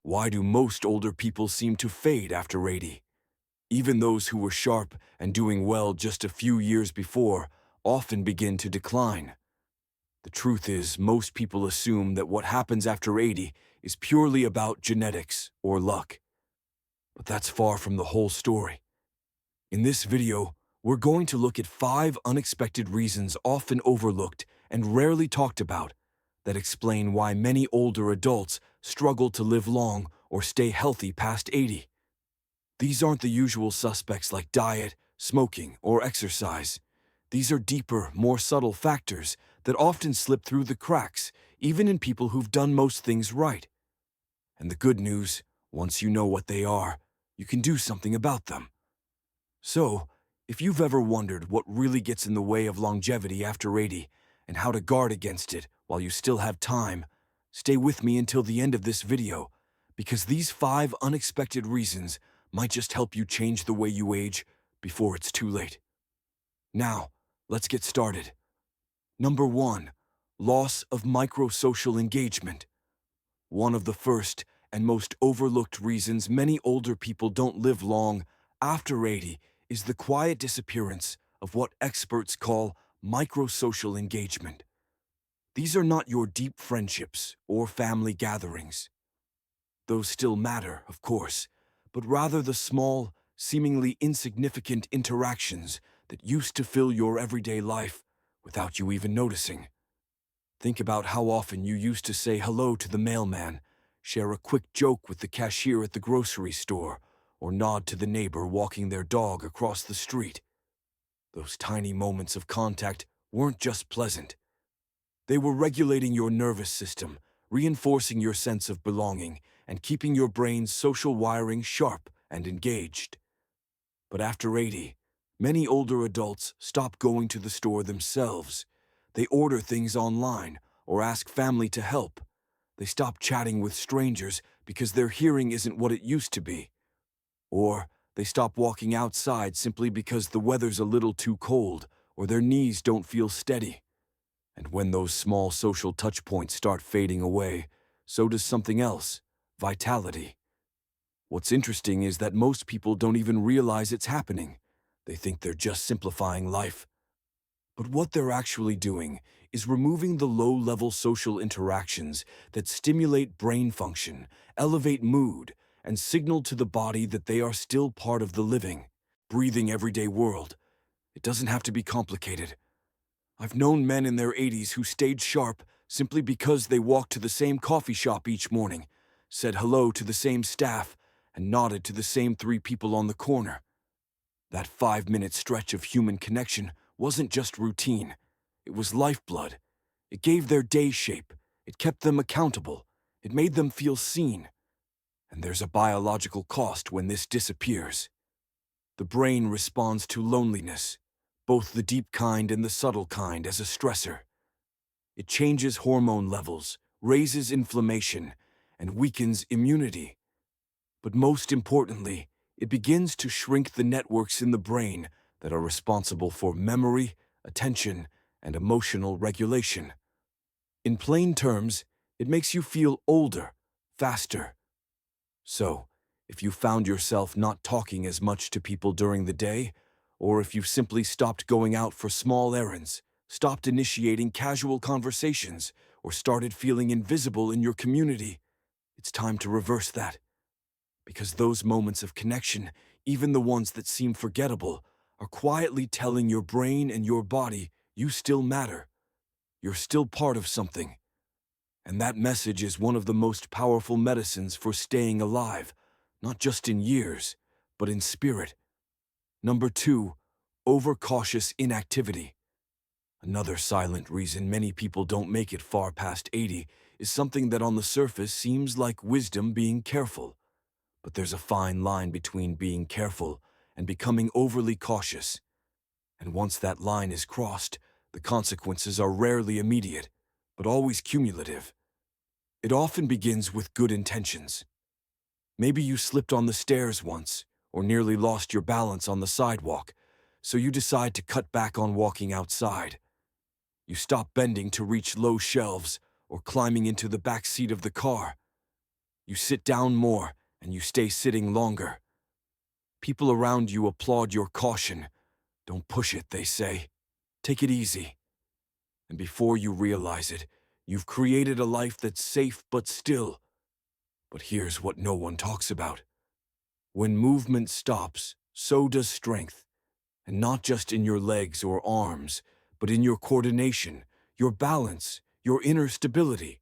Why do most older people seem to fade after 80? Even those who were sharp and doing well just a few years before often begin to decline. The truth is, most people assume that what happens after 80 is purely about genetics or luck. But that's far from the whole story. In this video, we're going to look at 5 unexpected reasons often overlooked and rarely talked about that explain why many older adults struggle to live long or stay healthy past 80. These aren't the usual suspects like diet, smoking, or exercise. These are deeper, more subtle factors that often slip through the cracks, even in people who've done most things right. And the good news, once you know what they are, you can do something about them. So, if you've ever wondered what really gets in the way of longevity after 80 and how to guard against it while you still have time, stay with me until the end of this video, because these 5 unexpected reasons might just help you change the way you age before it's too late. Now, let's get started. Number 1. Loss of microsocial engagement. One of the first and most overlooked reasons many older people don't live long after 80 is the quiet disappearance of what experts call microsocial engagement. These are not your deep friendships or family gatherings. Those still matter, of course, but rather the small, seemingly insignificant interactions that used to fill your everyday life without you even noticing. Think about how often you used to say hello to the mailman, share a quick joke with the cashier at the grocery store, or nod to the neighbor walking their dog across the street. Those tiny moments of contact weren't just pleasant. They were regulating your nervous system, reinforcing your sense of belonging, and keeping your brain's social wiring sharp and engaged. But after 80, many older adults stop going to the store themselves. They order things online or ask family to help. They stop chatting with strangers because their hearing isn't what it used to be. Or they stop walking outside simply because the weather's a little too cold or their knees don't feel steady. And when those small social touch points start fading away, so does something else, vitality. What's interesting is that most people don't even realize it's happening. They think they're just simplifying life. But what they're actually doing is removing the low-level social interactions that stimulate brain function, elevate mood, and signal to the body that they are still part of the living, breathing everyday world. It doesn't have to be complicated. I've known men in their 80s who stayed sharp simply because they walked to the same coffee shop each morning, said hello to the same staff, and nodded to the same 3 people on the corner. That 5-minute stretch of human connection wasn't just routine. It was lifeblood. It gave their day shape. It kept them accountable. It made them feel seen. And there's a biological cost when this disappears. The brain responds to loneliness, both the deep kind and the subtle kind, as a stressor. It changes hormone levels, raises inflammation, and weakens immunity. But most importantly, it begins to shrink the networks in the brain that are responsible for memory, attention, and emotional regulation. In plain terms, it makes you feel older, faster. So, if you found yourself not talking as much to people during the day, or if you've simply stopped going out for small errands, stopped initiating casual conversations, or started feeling invisible in your community, it's time to reverse that. Because those moments of connection, even the ones that seem forgettable, are quietly telling your brain and your body you still matter. You're still part of something. And that message is one of the most powerful medicines for staying alive, not just in years, but in spirit. Number 2, overcautious inactivity. Another silent reason many people don't make it far past 80 is something that on the surface seems like wisdom being careful. But there's a fine line between being careful and becoming overly cautious. And once that line is crossed, the consequences are rarely immediate, but always cumulative. It often begins with good intentions. Maybe you slipped on the stairs once, or nearly lost your balance on the sidewalk, so you decide to cut back on walking outside. You stop bending to reach low shelves or climbing into the back seat of the car. You sit down more, and you stay sitting longer. People around you applaud your caution. Don't push it, they say. Take it easy. And before you realize it, you've created a life that's safe but still. But here's what no one talks about. When movement stops, so does strength. And not just in your legs or arms, but in your coordination, your balance, your inner stability.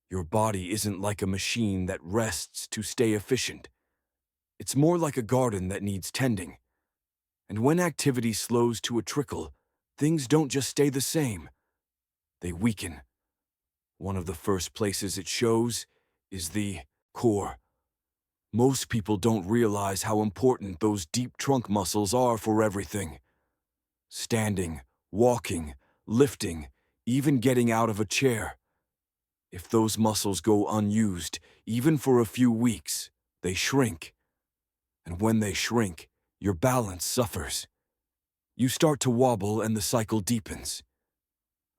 Your body isn't like a machine that rests to stay efficient. It's more like a garden that needs tending. And when activity slows to a trickle, things don't just stay the same. They weaken. One of the first places it shows is the core. Most people don't realize how important those deep trunk muscles are for everything. Standing, walking, lifting, even getting out of a chair. If those muscles go unused, even for a few weeks, they shrink. And when they shrink, your balance suffers. You start to wobble and the cycle deepens.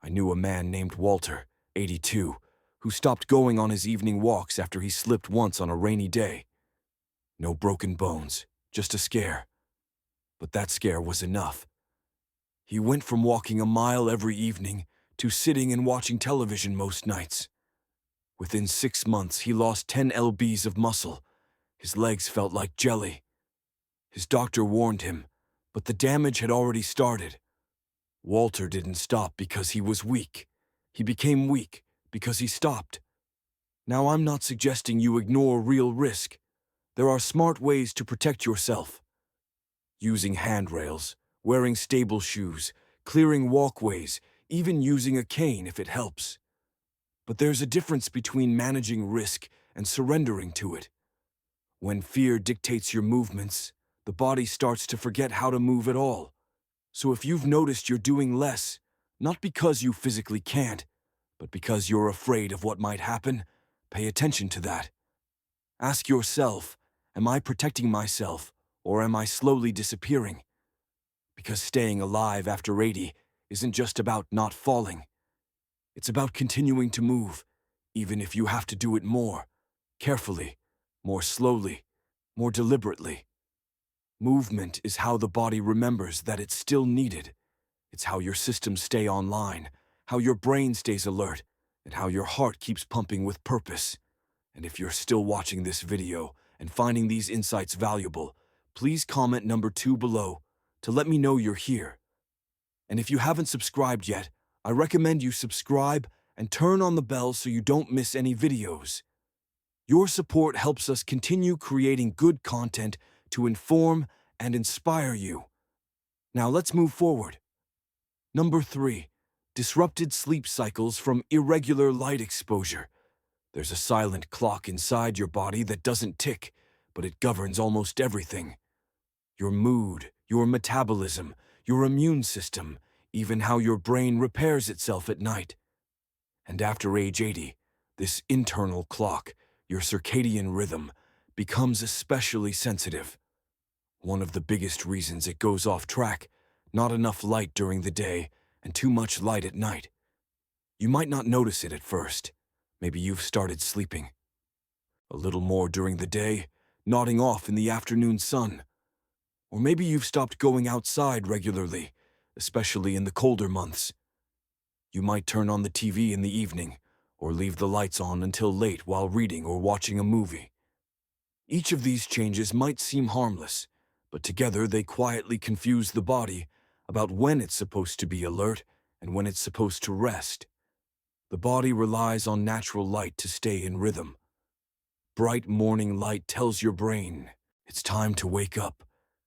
I knew a man named Walter, 82, who stopped going on his evening walks after he slipped once on a rainy day. No broken bones, just a scare. But that scare was enough. He went from walking a mile every evening to sitting and watching television most nights. Within 6 months, he lost 10 lbs of muscle. His legs felt like jelly. His doctor warned him, but the damage had already started. Walter didn't stop because he was weak. He became weak because he stopped. Now, I'm not suggesting you ignore real risk. There are smart ways to protect yourself. Using handrails, wearing stable shoes, clearing walkways, even using a cane if it helps. But there's a difference between managing risk and surrendering to it. When fear dictates your movements, the body starts to forget how to move at all. So if you've noticed you're doing less, not because you physically can't, but because you're afraid of what might happen, pay attention to that. Ask yourself, am I protecting myself, or am I slowly disappearing? Because staying alive after 80 isn't just about not falling. It's about continuing to move, even if you have to do it more, carefully, more slowly, more deliberately. Movement is how the body remembers that it's still needed. It's how your systems stay online, how your brain stays alert, and how your heart keeps pumping with purpose. And if you're still watching this video and finding these insights valuable, please comment number 2 below to let me know you're here. And if you haven't subscribed yet, I recommend you subscribe and turn on the bell so you don't miss any videos. Your support helps us continue creating good content to inform and inspire you. Now let's move forward. Number 3, disrupted sleep cycles from irregular light exposure. There's a silent clock inside your body that doesn't tick, but it governs almost everything. Your mood, your metabolism, your immune system, even how your brain repairs itself at night. And after age 80, this internal clock, your circadian rhythm, becomes especially sensitive. One of the biggest reasons it goes off track, not enough light during the day and too much light at night. You might not notice it at first. Maybe you've started sleeping a little more during the day, nodding off in the afternoon sun. Or maybe you've stopped going outside regularly, especially in the colder months. You might turn on the TV in the evening, or leave the lights on until late while reading or watching a movie. Each of these changes might seem harmless, but together they quietly confuse the body about when it's supposed to be alert and when it's supposed to rest. The body relies on natural light to stay in rhythm. Bright morning light tells your brain it's time to wake up,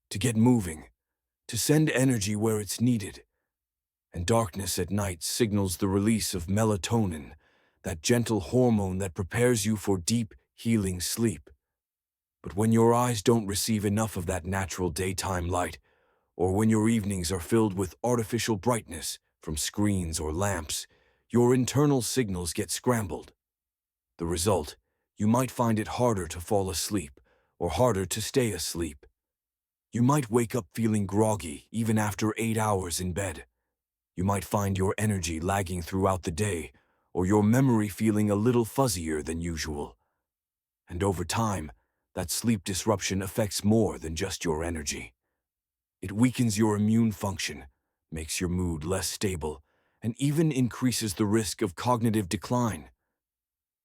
to get moving, to send energy where it's needed. And darkness at night signals the release of melatonin, that gentle hormone that prepares you for deep, healing sleep. But when your eyes don't receive enough of that natural daytime light, or when your evenings are filled with artificial brightness from screens or lamps, your internal signals get scrambled. The result, you might find it harder to fall asleep or harder to stay asleep. You might wake up feeling groggy even after 8 hours in bed. You might find your energy lagging throughout the day or your memory feeling a little fuzzier than usual. And over time, that sleep disruption affects more than just your energy. It weakens your immune function, makes your mood less stable, and even increases the risk of cognitive decline.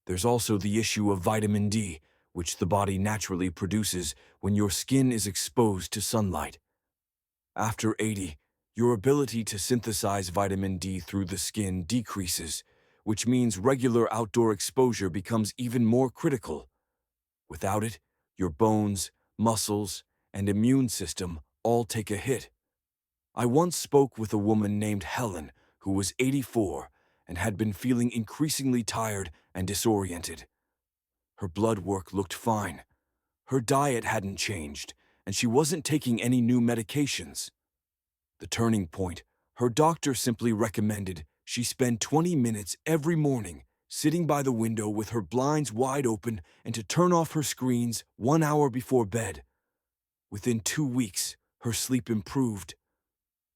There's also the issue of vitamin D, which the body naturally produces when your skin is exposed to sunlight. After 80, your ability to synthesize vitamin D through the skin decreases, which means regular outdoor exposure becomes even more critical. Without it, your bones, muscles, and immune system all take a hit. I once spoke with a woman named Helen, who was 84 and had been feeling increasingly tired and disoriented. Her blood work looked fine. Her diet hadn't changed, and she wasn't taking any new medications. The turning point, her doctor simply recommended she spend 20 minutes every morning sitting by the window with her blinds wide open and to turn off her screens 1 hour before bed. Within 2 weeks, her sleep improved.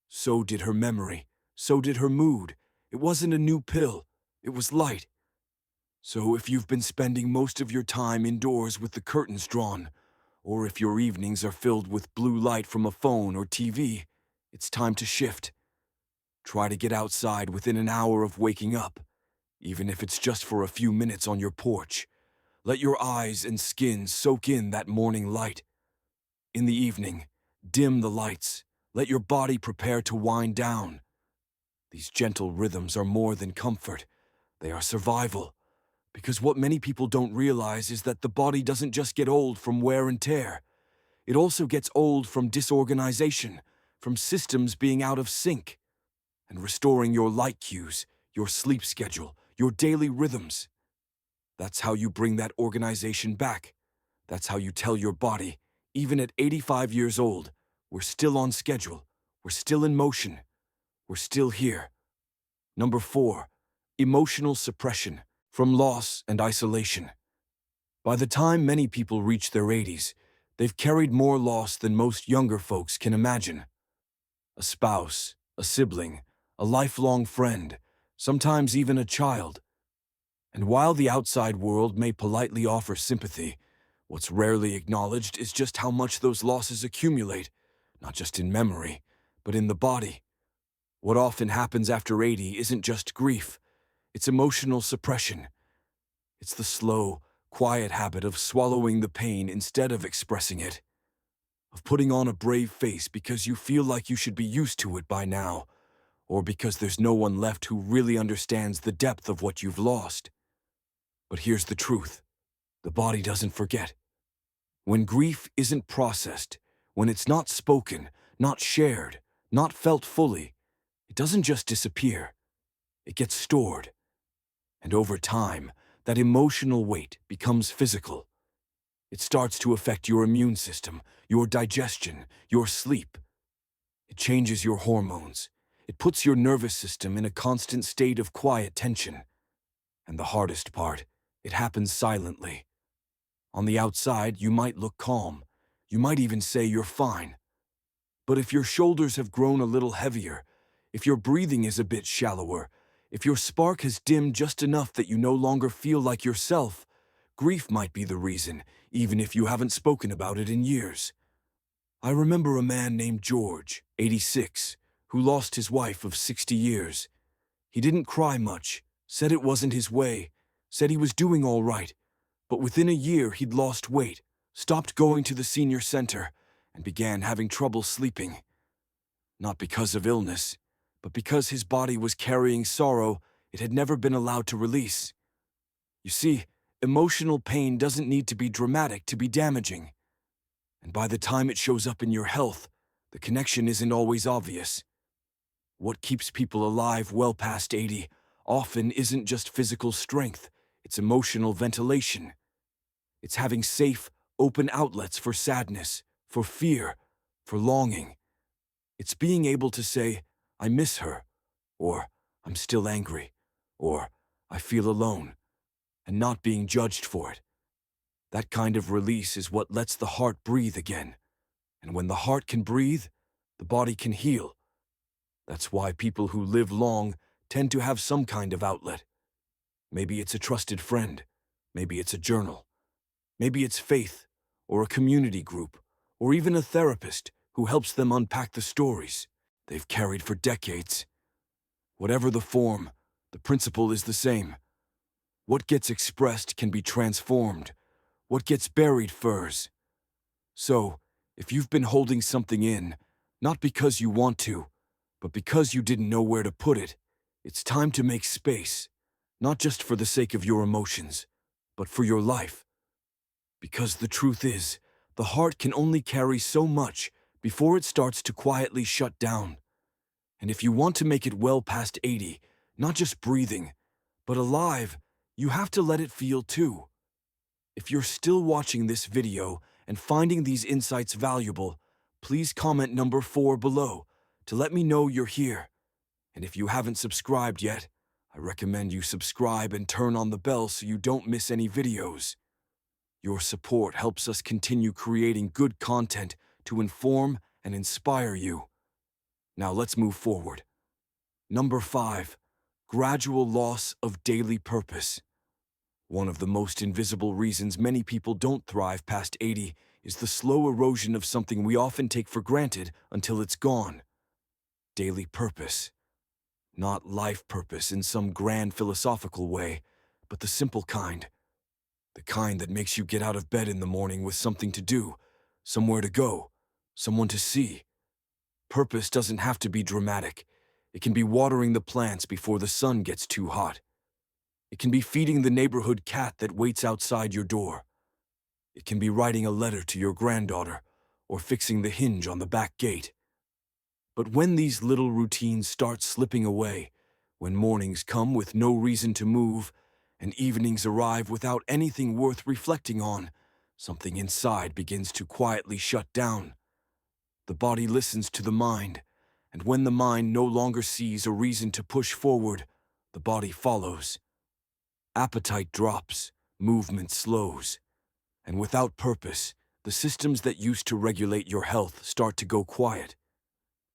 So did her memory. So did her mood. It wasn't a new pill. It was light. So if you've been spending most of your time indoors with the curtains drawn, or if your evenings are filled with blue light from a phone or TV, it's time to shift. Try to get outside within an hour of waking up, even if it's just for a few minutes on your porch. Let your eyes and skin soak in that morning light. In the evening, dim the lights. Let your body prepare to wind down. These gentle rhythms are more than comfort. They are survival. Because what many people don't realize is that the body doesn't just get old from wear and tear. It also gets old from disorganization, from systems being out of sync. And restoring your light cues, your sleep schedule, your daily rhythms. That's how you bring that organization back. That's how you tell your body, even at 85 years old, we're still on schedule, we're still in motion, we're still here. Number 4, emotional suppression from loss and isolation. By the time many people reach their 80s, they've carried more loss than most younger folks can imagine. A spouse, a sibling, a lifelong friend, sometimes even a child. And while the outside world may politely offer sympathy, what's rarely acknowledged is just how much those losses accumulate, not just in memory, but in the body. What often happens after 80 isn't just grief, it's emotional suppression. It's the slow, quiet habit of swallowing the pain instead of expressing it, of putting on a brave face because you feel like you should be used to it by now, or because there's no one left who really understands the depth of what you've lost. But here's the truth. The body doesn't forget. When grief isn't processed, when it's not spoken, not shared, not felt fully, it doesn't just disappear. It gets stored. And over time, that emotional weight becomes physical. It starts to affect your immune system, your digestion, your sleep. It changes your hormones. It puts your nervous system in a constant state of quiet tension. And the hardest part, it happens silently. On the outside, you might look calm. You might even say you're fine. But if your shoulders have grown a little heavier, if your breathing is a bit shallower, if your spark has dimmed just enough that you no longer feel like yourself, grief might be the reason, even if you haven't spoken about it in years. I remember a man named George, 86, who lost his wife of 60 years. He didn't cry much, said it wasn't his way, said he was doing all right. But within a year, he'd lost weight, stopped going to the senior center, and began having trouble sleeping. Not because of illness, but because his body was carrying sorrow it had never been allowed to release. You see, emotional pain doesn't need to be dramatic to be damaging. And by the time it shows up in your health, the connection isn't always obvious. What keeps people alive well past 80 often isn't just physical strength, it's emotional ventilation. It's having safe, open outlets for sadness, for fear, for longing. It's being able to say, I miss her, or I'm still angry, or I feel alone, and not being judged for it. That kind of release is what lets the heart breathe again. And when the heart can breathe, the body can heal. That's why people who live long tend to have some kind of outlet. Maybe it's a trusted friend. Maybe it's a journal. Maybe it's faith, or a community group, or even a therapist who helps them unpack the stories they've carried for decades. Whatever the form, the principle is the same. What gets expressed can be transformed. What gets buried furs. So, if you've been holding something in, not because you want to, but because you didn't know where to put it, it's time to make space, not just for the sake of your emotions, but for your life. Because the truth is, the heart can only carry so much before it starts to quietly shut down. And if you want to make it well past 80, not just breathing, but alive, you have to let it feel too. If you're still watching this video and finding these insights valuable, please comment number 4 below to let me know you're here. And if you haven't subscribed yet, I recommend you subscribe and turn on the bell so you don't miss any videos. Your support helps us continue creating good content to inform and inspire you. Now let's move forward. Number 5, gradual loss of daily purpose. One of the most invisible reasons many people don't thrive past 80 is the slow erosion of something we often take for granted until it's gone. Daily purpose. Not life purpose in some grand philosophical way, but the simple kind. The kind that makes you get out of bed in the morning with something to do, somewhere to go, someone to see. Purpose doesn't have to be dramatic. It can be watering the plants before the sun gets too hot. It can be feeding the neighborhood cat that waits outside your door. It can be writing a letter to your granddaughter or fixing the hinge on the back gate. But when these little routines start slipping away, when mornings come with no reason to move, and evenings arrive without anything worth reflecting on, something inside begins to quietly shut down. The body listens to the mind, and when the mind no longer sees a reason to push forward, the body follows. Appetite drops, movement slows, and without purpose, the systems that used to regulate your health start to go quiet.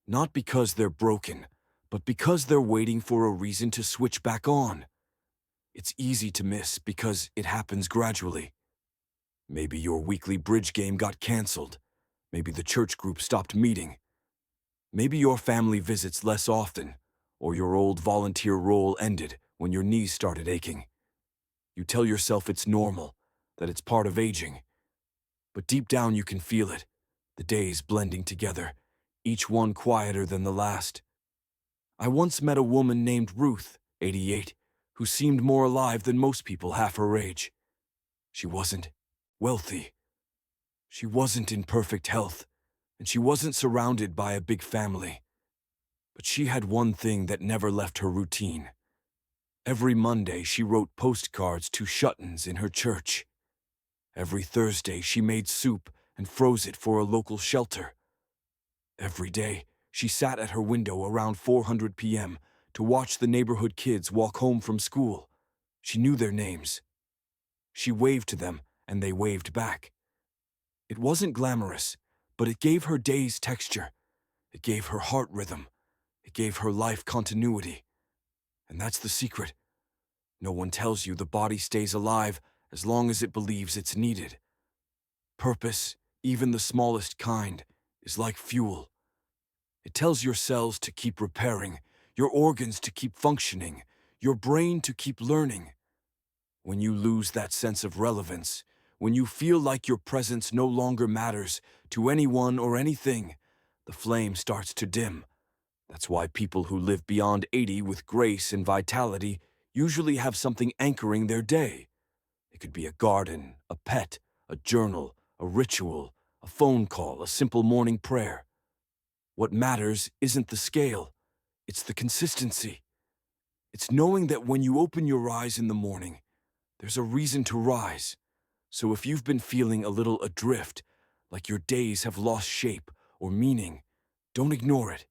Not because they're broken, but because they're waiting for a reason to switch back on. It's easy to miss because it happens gradually. Maybe your weekly bridge game got canceled. Maybe the church group stopped meeting. Maybe your family visits less often, or your old volunteer role ended when your knees started aching. You tell yourself it's normal, that it's part of aging. But deep down you can feel it, the days blending together, each one quieter than the last. I once met a woman named Ruth, 88, who seemed more alive than most people half her age. She wasn't wealthy. She wasn't in perfect health, and she wasn't surrounded by a big family. But she had one thing that never left her routine. Every Monday she wrote postcards to shut-ins in her church. Every Thursday she made soup and froze it for a local shelter. Every day she sat at her window around 400 p.m. to watch the neighborhood kids walk home from school. She knew their names. She waved to them, and they waved back. It wasn't glamorous, but it gave her days texture. It gave her heart rhythm. It gave her life continuity. And that's the secret. No one tells you the body stays alive as long as it believes it's needed. Purpose, even the smallest kind, is like fuel. It tells your cells to keep repairing, your organs to keep functioning, your brain to keep learning. When you lose that sense of relevance, when you feel like your presence no longer matters to anyone or anything, the flame starts to dim. That's why people who live beyond 80 with grace and vitality usually have something anchoring their day. It could be a garden, a pet, a journal, a ritual, a phone call, a simple morning prayer. What matters isn't the scale, it's the consistency. It's knowing that when you open your eyes in the morning, there's a reason to rise. So if you've been feeling a little adrift, like your days have lost shape or meaning, don't ignore it.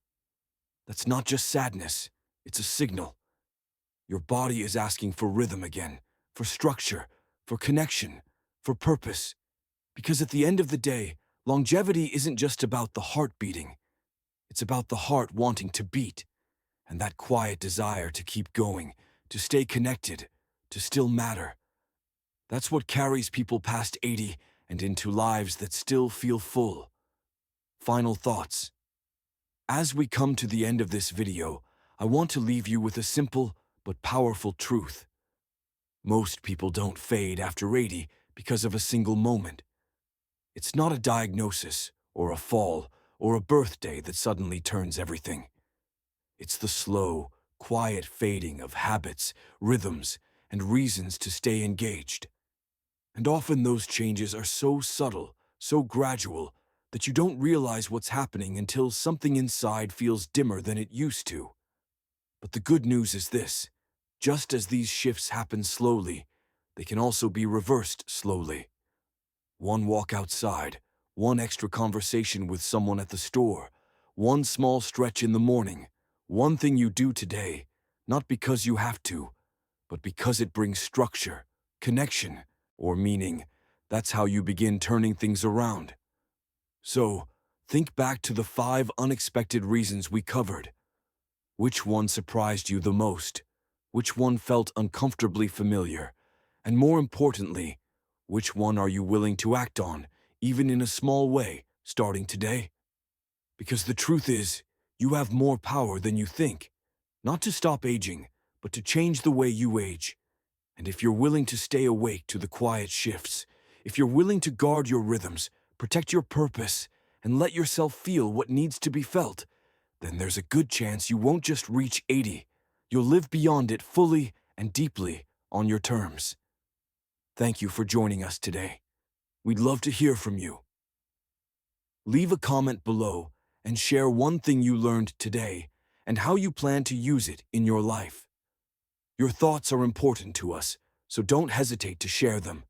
That's not just sadness, it's a signal. Your body is asking for rhythm again, for structure, for connection, for purpose. Because at the end of the day, longevity isn't just about the heart beating. It's about the heart wanting to beat, and that quiet desire to keep going, to stay connected, to still matter. That's what carries people past 80 and into lives that still feel full. Final thoughts. As we come to the end of this video, I want to leave you with a simple but powerful truth. Most people don't fade after 80 because of a single moment. It's not a diagnosis, or a fall, or a birthday that suddenly turns everything. It's the slow, quiet fading of habits, rhythms, and reasons to stay engaged. And often those changes are so subtle, so gradual, that you don't realize what's happening until something inside feels dimmer than it used to. But the good news is this: just as these shifts happen slowly, they can also be reversed slowly. One walk outside, one extra conversation with someone at the store, one small stretch in the morning, one thing you do today, not because you have to, but because it brings structure, connection, or meaning. That's how you begin turning things around. So, think back to the 5 unexpected reasons we covered. Which one surprised you the most? Which one felt uncomfortably familiar? And more importantly, which one are you willing to act on, even in a small way, starting today? Because the truth is, you have more power than you think. Not to stop aging, but to change the way you age. And if you're willing to stay awake to the quiet shifts, if you're willing to guard your rhythms, protect your purpose, and let yourself feel what needs to be felt, then there's a good chance you won't just reach 80. You'll live beyond it fully and deeply on your terms. Thank you for joining us today. We'd love to hear from you. Leave a comment below and share one thing you learned today and how you plan to use it in your life. Your thoughts are important to us, so don't hesitate to share them.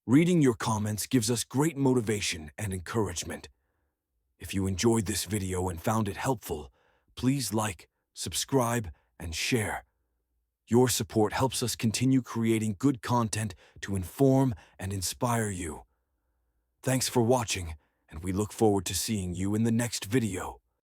Reading your comments gives us great motivation and encouragement. If you enjoyed this video and found it helpful, please like, subscribe, and share. Your support helps us continue creating good content to inform and inspire you. Thanks for watching, and we look forward to seeing you in the next video.